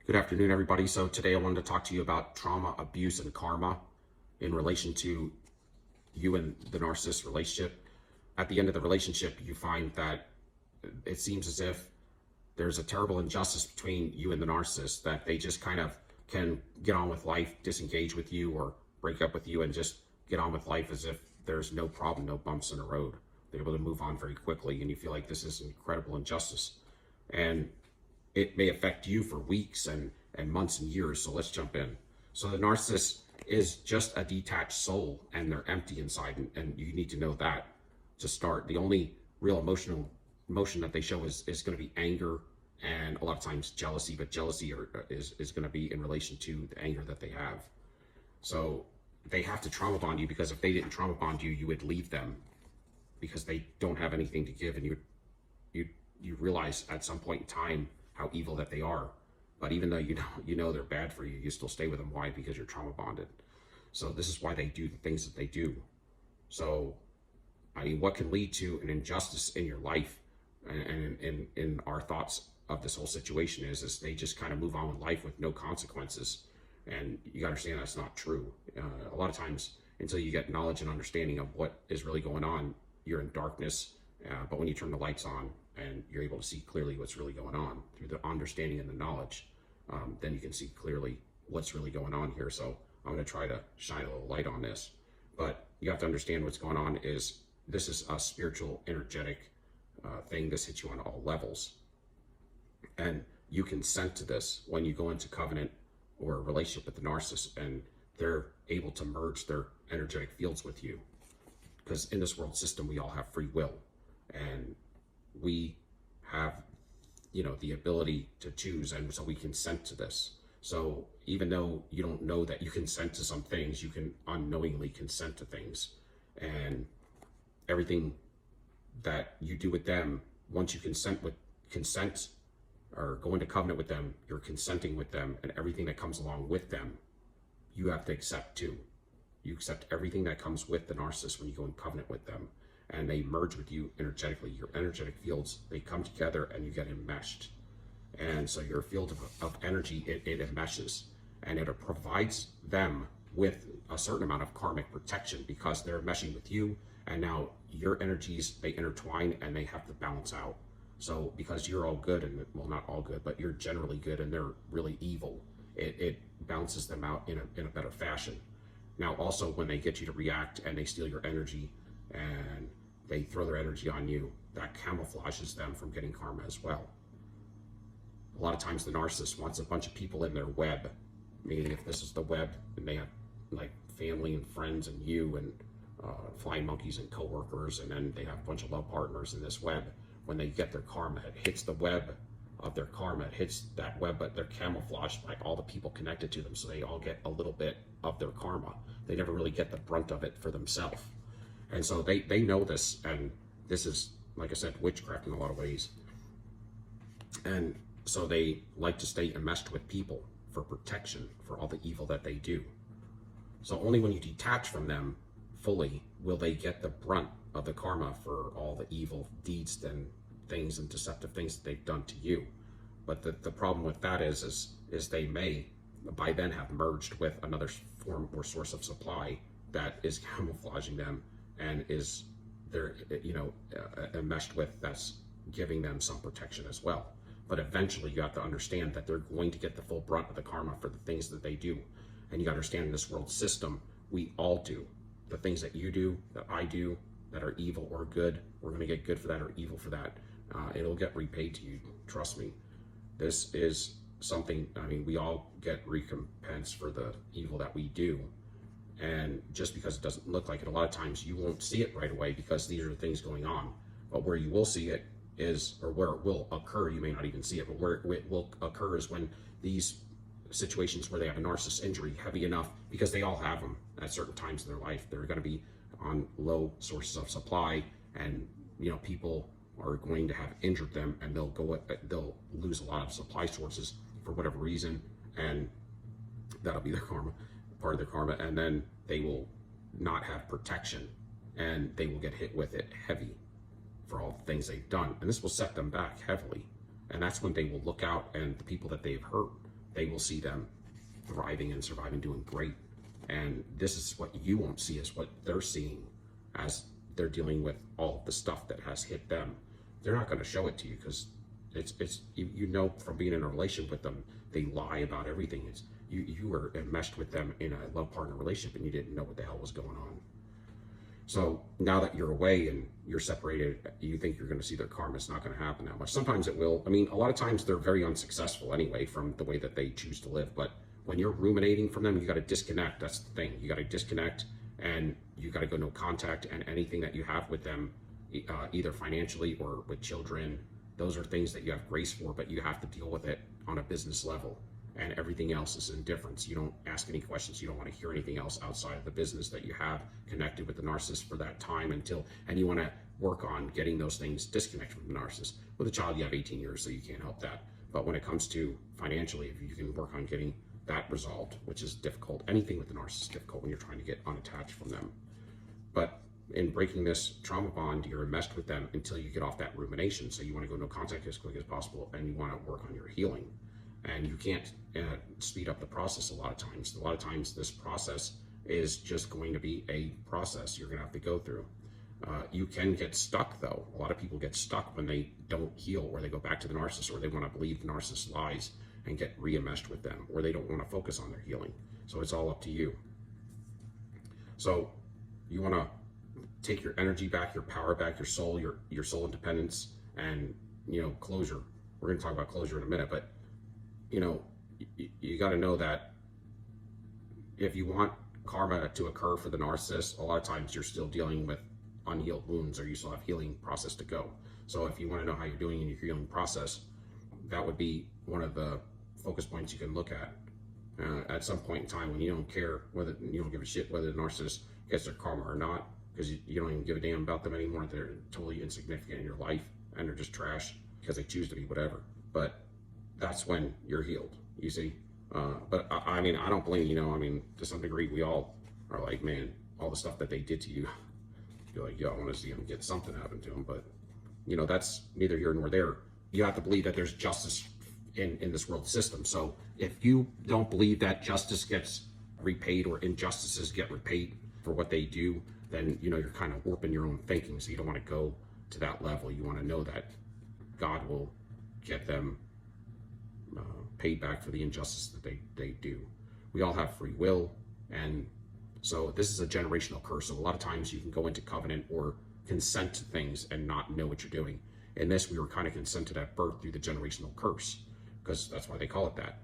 Good afternoon, everybody. So today I wanted to talk to you about trauma, abuse, and karma in relation to you and the narcissist relationship. At the end of the relationship, you find that it seems as if there's a terrible injustice between you and the narcissist, that they just kind of can get on with life, disengage with you, or break up with you and just get on with life as if there's no problem, no bumps in the road. They're able to move on very quickly, and you feel like this is an incredible injustice. And it may affect you for weeks and months and years. So let's jump in. So the narcissist is just a detached soul, and they're empty inside, and you need to know that to start. The only real emotion that they show is going to be anger, and a lot of times jealousy, but jealousy is going to be in relation to the anger that they have. So they have to trauma bond you, because if they didn't trauma bond you, you would leave them because they don't have anything to give, and you realize at some point in time how evil that they are. But even though you know they're bad for you, you still stay with them. Why? Because you're trauma bonded. So this is why they do the things that they do. So, I mean, what can lead to an injustice in your life and in our thoughts of this whole situation is they just kind of move on with life with no consequences. And you gotta understand that's not true. A lot of times, until you get knowledge and understanding of what is really going on, you're in darkness. But when you turn the lights on and you're able to see clearly what's really going on through the understanding and the knowledge, then you can see clearly what's really going on here. So I'm going to try to shine a little light on this. But you have to understand what's going on is this is a spiritual, energetic thing. This hits you on all levels. And you consent to this when you go into covenant or a relationship with the narcissist, and they're able to merge their energetic fields with you. Because in this world system, we all have free will. And we have, the ability to choose, and so we consent to this. So even though you don't know that you consent to some things, you can unknowingly consent to things. And everything that you do with them, once you consent or go into covenant with them, you're consenting with them, and everything that comes along with them, you have to accept too. You accept everything that comes with the narcissist when you go in covenant with them. And they merge with you energetically. Your energetic fields, they come together and you get enmeshed. And so your field of energy, it enmeshes, and it provides them with a certain amount of karmic protection, because they're meshing with you, and now your energies, they intertwine and they have to balance out. So because you're all good, and well, not all good, but you're generally good and they're really evil, it balances them out in a better fashion. Now also, when they get you to react and they steal your energy and they throw their energy on you, that camouflages them from getting karma as well. A lot of times the narcissist wants a bunch of people in their web, meaning if this is the web and they have like family and friends and you and flying monkeys and coworkers, and then they have a bunch of love partners in this web, when they get their karma, it hits the web of their karma, it hits that web, but they're camouflaged by all the people connected to them, so they all get a little bit of their karma. They never really get the brunt of it for themselves. And so they know this, and this is, like I said, witchcraft in a lot of ways. And so they like to stay enmeshed with people for protection for all the evil that they do. So only when you detach from them fully will they get the brunt of the karma for all the evil deeds and things and deceptive things that they've done to you. But the problem with that is they may by then have merged with another form or source of supply that is camouflaging them, and is they're enmeshed with, that's giving them some protection as well. But eventually you have to understand that they're going to get the full brunt of the karma for the things that they do. And you got to understand, in this world system, we all do the things that you do, that I do, that are evil or good. We're going to get good for that or evil for that. It'll get repaid to you, trust me. This is something, I mean, we all get recompense for the evil that we do. And just because it doesn't look like it, a lot of times you won't see it right away, because these are things going on. But where you will see it is, or where it will occur, you may not even see it, but where it will occur is when these situations where they have a narcissist injury heavy enough, because they all have them at certain times in their life, they're going to be on low sources of supply, and people are going to have injured them, and they'll lose a lot of supply sources for whatever reason, and that'll be their karma, part of their karma, and then they will not have protection, and they will get hit with it heavy for all the things they've done, and this will set them back heavily. And that's when they will look out, and the people that they've hurt, they will see them thriving and surviving, doing great. And this is what you won't see, is what they're seeing as they're dealing with all the stuff that has hit them. They're not going to show it to you because it's you know from being in a relationship with them, they lie about everything. It's you were enmeshed with them in a love partner relationship and you didn't know what the hell was going on. So now that you're away and you're separated, you think you're going to see their karma. It's not going to happen that much. Sometimes it will. I mean, a lot of times they're very unsuccessful anyway from the way that they choose to live. But when you're ruminating from them, you got to disconnect. That's the thing. You got to disconnect and you got to go no contact. And anything that you have with them, either financially or with children, those are things that you have grace for, but you have to deal with it on a business level. And everything else is indifference. You don't ask any questions. You don't want to hear anything else outside of the business that you have connected with the narcissist for that time and you want to work on getting those things disconnected from the narcissist. With a child, you have 18 years, so you can't help that. But when it comes to financially, if you can work on getting that resolved, which is difficult, anything with the narcissist is difficult when you're trying to get unattached from them. But in breaking this trauma bond, you're enmeshed with them until you get off that rumination. So you want to go no contact as quick as possible and you want to work on your healing. And you can't speed up the process a lot of times. A lot of times this process is just going to be a process you're going to have to go through. You can get stuck though. A lot of people get stuck when they don't heal, or they go back to the narcissist, or they want to believe the narcissist lies and get re-enmeshed with them, or they don't want to focus on their healing. So it's all up to you. So you want to take your energy back, your power back, your soul independence, and closure. We're going to talk about closure in a minute, but you got to know that if you want karma to occur for the narcissist, a lot of times you're still dealing with unhealed wounds, or you still have healing process to go. So if you want to know how you're doing in your healing process, that would be one of the focus points you can look at some point in time, when you don't care, whether you don't give a shit whether the narcissist gets their karma or not, because you don't even give a damn about them anymore. They're totally insignificant in your life and they're just trash because they choose to be whatever. But that's when you're healed, you see. But I mean, I don't blame you. To some degree, we all are like, man, all the stuff that they did to you, you're like, yo, I want to see them get something happen to them. But that's neither here nor there. You have to believe that there's justice in this world system. So if you don't believe that justice gets repaid, or injustices get repaid for what they do, then you're kind of warping your own thinking. So you don't want to go to that level. You want to know that God will get them paid back for the injustice that they do. We all have free will, and so this is a generational curse. So a lot of times you can go into covenant or consent to things and not know what you're doing. In this, we were kind of consented at birth through the generational curse, because that's why they call it that,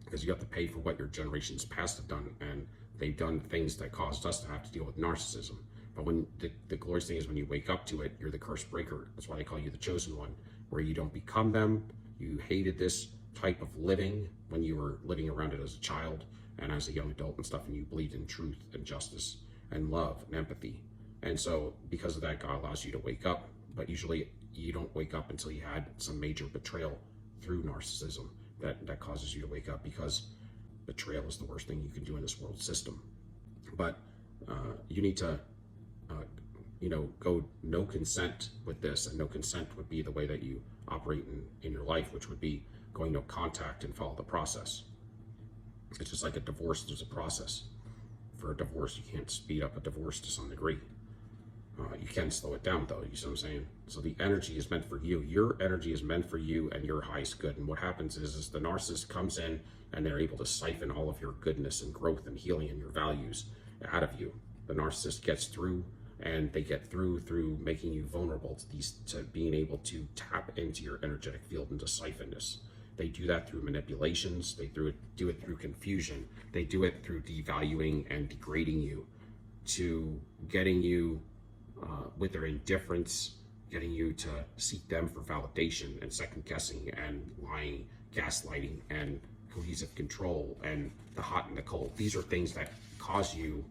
because you have to pay for what your generations past have done, and they've done things that caused us to have to deal with narcissism. But when the glorious thing is, when you wake up to it, you're the curse breaker. That's why they call you the chosen one, where you don't become them. You hated this type of living when you were living around it as a child and as a young adult and stuff, and you believed in truth and justice and love and empathy. And so because of that, God allows you to wake up. But usually you don't wake up until you had some major betrayal through narcissism that causes you to wake up, because betrayal is the worst thing you can do in this world system. But you need to go no consent with this, and no consent would be the way that you operate in your life, which would be going no contact and follow the process. It's just like a divorce. There's a process for a divorce. You can't speed up a divorce to some degree. You can slow it down though, you see what I'm saying? So the energy is meant for you. Your energy is meant for you and your highest good. And what happens is the narcissist comes in and they're able to siphon all of your goodness and growth and healing and your values out of you. The narcissist gets through, and they get through making you vulnerable to being able to tap into your energetic field and to siphon this. They do that through manipulations. They do it through confusion. They do it through devaluing and degrading you, to getting you with their indifference, getting you to seek them for validation, and second guessing and lying, gaslighting, and cohesive control, and the hot and the cold. These are things that cause you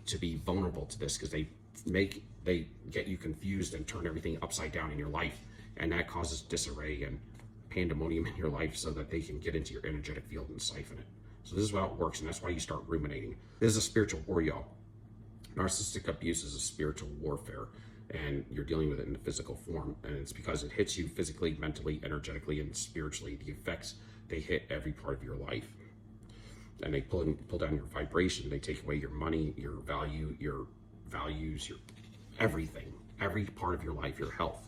to be vulnerable to this, because they get you confused and turn everything upside down in your life, and that causes disarray and pandemonium in your life, so that they can get into your energetic field and siphon it. So this is how it works, and that's why you start ruminating. This is a spiritual war, y'all. Narcissistic abuse is a spiritual warfare, and you're dealing with it in the physical form, and it's because it hits you physically, mentally, energetically, and spiritually. The effects they hit every part of your life, and they pull down your vibration. They take away your money, your value, your values, your everything, every part of your life, your health.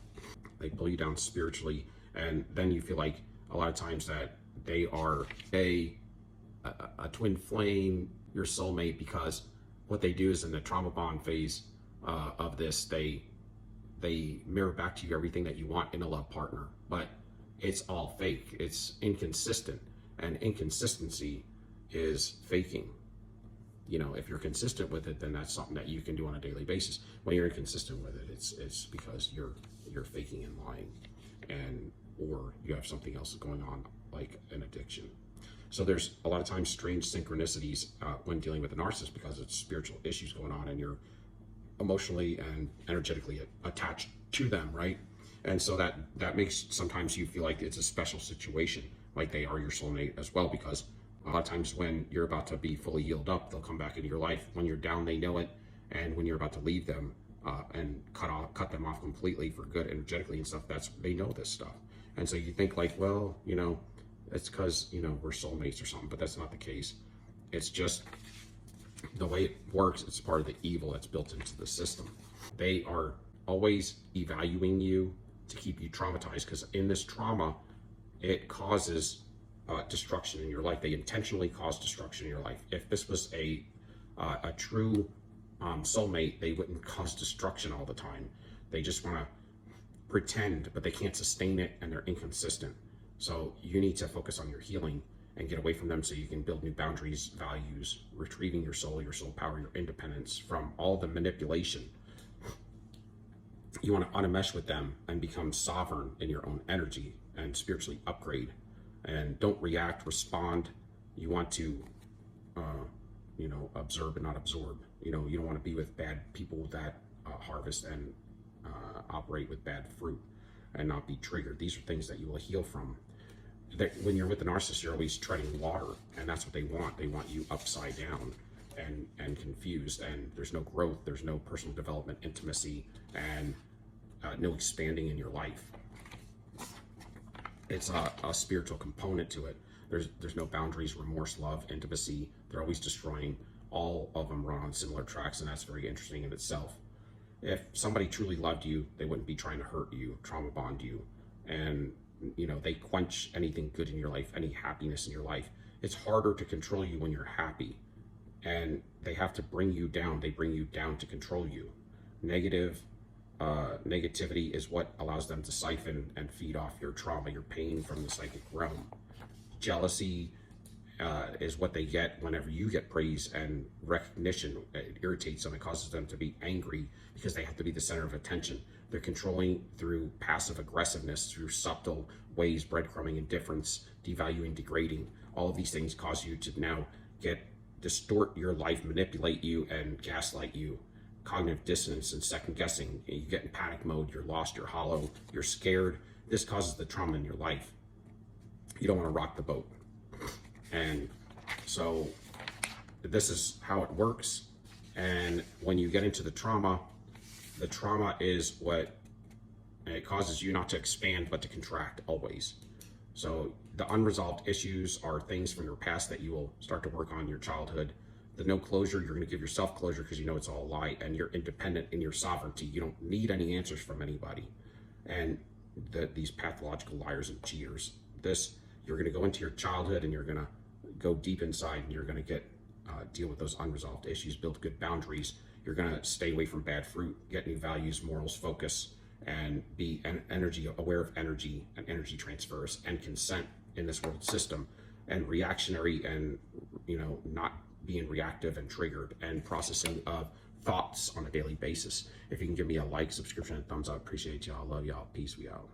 They pull you down spiritually, and then you feel like a lot of times that they are a twin flame, your soulmate, because what they do is in the trauma bond phase of this, they mirror back to you everything that you want in a love partner, but it's all fake. It's inconsistent, and inconsistency is faking. You know, if you're consistent with it, then that's something that you can do on a daily basis. When you're inconsistent with it, it's because you're faking and lying, and or you have something else going on, like an addiction. So there's a lot of times strange synchronicities when dealing with a narcissist, because it's spiritual issues going on and you're emotionally and energetically attached to them, right? And so that makes sometimes you feel like it's a special situation, like they are your soulmate as well, because a lot of times when you're about to be fully healed up, they'll come back into your life. When you're down, they know it, and when you're about to leave them and cut them off completely for good energetically and stuff, they know this stuff. And so you think like, well, you know, it's because, you know, we're soulmates or something, but that's not the case. It's just the way it works. It's part of the evil that's built into the system. They are always evaluating you to keep you traumatized, because in this trauma, it causes destruction in your life. They intentionally cause destruction in your life. If this was a true soulmate, they wouldn't cause destruction all the time. They just want to pretend, but they can't sustain it, and they're inconsistent. So you need to focus on your healing and get away from them so you can build new boundaries, values, retrieving your soul power, your independence from all the manipulation. You want to unmesh with them and become sovereign in your own energy and spiritually upgrade. And don't react, respond. You want to, you know, observe and not absorb. You know, you don't want to be with bad people that harvest and operate with bad fruit and not be triggered. These are things that you will heal from. When you're with the narcissist, you're always treading water, and that's what they want. They want you upside down and confused, and there's no growth, there's no personal development, intimacy, and no expanding in your life. It's a spiritual component to it. There's no boundaries, remorse, love, intimacy. They're always destroying. All of them run on similar tracks, and that's very interesting in itself. If somebody truly loved you, they wouldn't be trying to hurt you, trauma bond you, and you know, they quench anything good in your life, any happiness in your life. It's harder to control you when you're happy, and they have to bring you down. They bring you down to control you. Negativity is what allows them to siphon and feed off your trauma, your pain from the psychic realm. Jealousy is what they get whenever you get praise and recognition. It irritates them. It causes them to be angry because they have to be the center of attention. They're controlling through passive aggressiveness, through subtle ways, breadcrumbing, indifference, devaluing, degrading. All of these things cause you to now distort your life, manipulate you, and gaslight you. Cognitive dissonance and second guessing. You get in panic mode. You're lost. You're hollow. You're scared. This causes the trauma in your life. You don't want to rock the boat. And so this is how it works. And when you get into the trauma is what it causes you not to expand, but to contract always. So the unresolved issues are things from your past that you will start to work on in your childhood. The no closure, you're going to give yourself closure because you know it's all a lie, and you're independent in your sovereignty. You don't need any answers from anybody. And these pathological liars and cheaters, you're going to go into your childhood and you're going to go deep inside, and you're going to deal with those unresolved issues, build good boundaries. You're going to stay away from bad fruit, get new values, morals, focus, and be aware of energy and energy transfers and consent in this world system, and reactionary, and you know, not being reactive and triggered, and processing of thoughts on a daily basis. If you can give me a like, subscription, and thumbs up, appreciate y'all. Love y'all. Peace. We out.